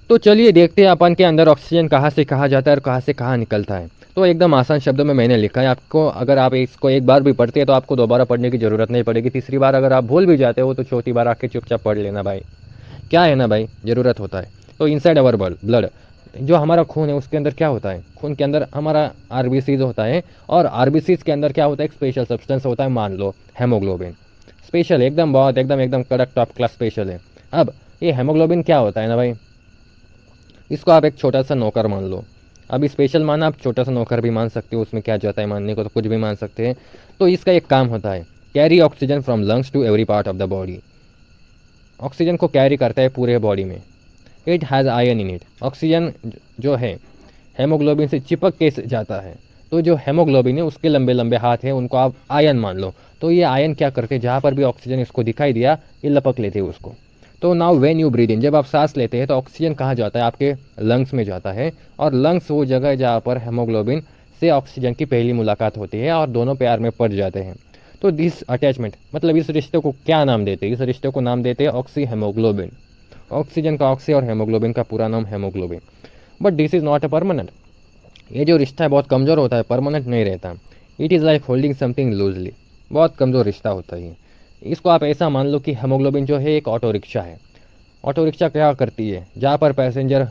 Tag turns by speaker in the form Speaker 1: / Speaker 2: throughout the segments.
Speaker 1: तो चलिए देखते हैं अपन के अंदर ऑक्सीजन कहाँ से कहाँ जाता है और कहाँ से कहाँ निकलता है। तो एकदम आसान शब्दों में मैंने लिखा है आपको, अगर आप इसको एक बार भी पढ़ते हैं तो आपको दोबारा पढ़ने की ज़रूरत नहीं पड़ेगी। तीसरी बार अगर आप भूल भी जाते हो तो चौथी बार आके चुपचाप पढ़ लेना भाई। क्या है ना भाई, ज़रूरत होता है। तो इनसाइड अवर ब्लड, जो हमारा खून है उसके अंदर क्या होता है, खून के अंदर हमारा आरबीसीज होता है। और आरबीसीज के अंदर क्या होता है, एक स्पेशल सब्सटेंस होता है, मान लो हेमोग्लोबिन। स्पेशल एकदम, बहुत एकदम एकदम कड़क टॉप क्लास स्पेशल है। अब ये हेमोग्लोबिन क्या होता है ना भाई, इसको आप एक छोटा सा नौकर मान लो। अभी स्पेशल माना, आप छोटा सा नौकर भी मान सकते हो, उसमें क्या जाता है मानने को, तो कुछ भी मान सकते हैं। तो इसका एक काम होता है, carry oxygen from lungs to every part of the body. Oxygen को कैरी करता है पूरे बॉडी में। It has iron in it. Oxygen जो है हेमोग्लोबिन से चिपक के जाता है। तो जो हेमोग्लोबिन है उसके लंबे लंबे हाथ हैं, उनको आप आयन मान लो। तो ये आयन क्या करते हैं, जहाँ पर भी ऑक्सीजन इसको दिखाई दिया ये लपक लेते हैं उसको। तो now when you breathe in, जब आप सांस लेते हैं तो ऑक्सीजन कहाँ जाता है, आपके लंग्स में जाता है। और लंग्स वो जगह है जहाँ पर हेमोग्लोबिन से ऑक्सीजन की पहली मुलाकात होती है और दोनों प्यार में पड़ जाते हैं। तो दिस अटैचमेंट, मतलब इस रिश्ते को क्या नाम देते हैं, इस रिश्ते को नाम देते हैं ऑक्सी हेमोग्लोबिन। ऑक्सीजन का ऑक्सी और हेमोग्लोबिन का पूरा नाम haemoglobin. But this is not a permanent. ये जो रिश्ता है बहुत कमज़ोर होता है, परमानेंट नहीं रहता। It is like holding something loosely. बहुत कमज़ोर रिश्ता होता है ये। इसको आप ऐसा मान लो कि हेमोग्लोबिन जो है एक ऑटो रिक्शा है। ऑटो रिक्शा क्या करती है, जहाँ पर पैसेंजर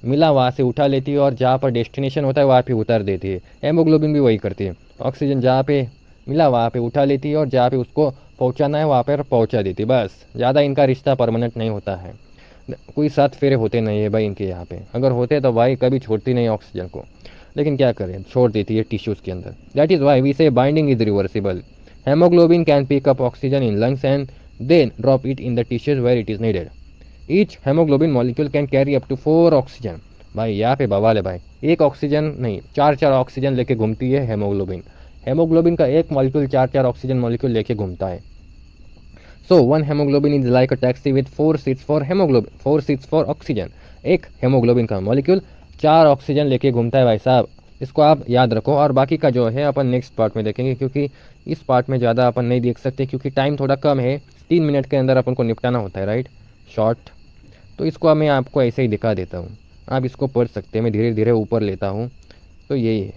Speaker 1: मिला वहाँ से उठा लेती है और जहाँ पर डेस्टिनेशन होता है वहाँ पे उतार देती है। हेमोग्लोबिन भी वही करती है। ऑक्सीजन जहाँ पे मिला वहाँ पे उठा लेती है और जहाँ पे उसको पहुँचाना है वहाँ पर पहुँचा देती है। बस, ज़्यादा इनका रिश्ता परमानेंट नहीं होता है। कोई सात फेरे होते नहीं है भाई इनके यहाँ पे, अगर होते तो भाई कभी छोड़ती नहीं ऑक्सीजन को। लेकिन क्या करें, छोड़ देती है टिश्यूज़ के अंदर। That is why we say binding is reversible. Haemoglobin can pick up oxygen in lungs and then drop it in the tissues where it is needed. Each haemoglobin molecule can carry up to 4 oxygen. भाई यहाँ पे बवाल है भाई, एक oxygen नहीं, चार चार ऑक्सीजन लेके घूमती है हेमोग्लोबिन। हेमोग्लोबिन का एक मॉलिक्यूल चार चार ऑक्सीजन मॉलिक्यूल लेके घूमता है। So one haemoglobin is like a taxi with 4 seats for haemoglobin, 4 seats for oxygen. एक हेमोग्लोबिन का मॉलिक्यूल 4 ऑक्सीजन लेके घूमता है भाई साहब। इसको आप याद रखो, और बाकी का जो है अपन नेक्स्ट पार्ट में देखेंगे, क्योंकि इस पार्ट में ज़्यादा अपन नहीं देख सकते क्योंकि टाइम थोड़ा कम है। 3 मिनट के अंदर अपन को निपटाना होता है, राइट, शॉर्ट। तो इसको मैं आपको ऐसे ही दिखा देता हूँ, आप इसको पढ़ सकते हैं। मैं धीरे धीरे ऊपर लेता हूँ। तो यही है,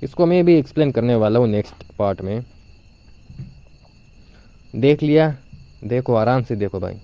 Speaker 1: इसको मैं भी एक्सप्लेन करने वाला हूँ नेक्स्ट पार्ट में। देख लिया, देखो आराम से देखो भाई।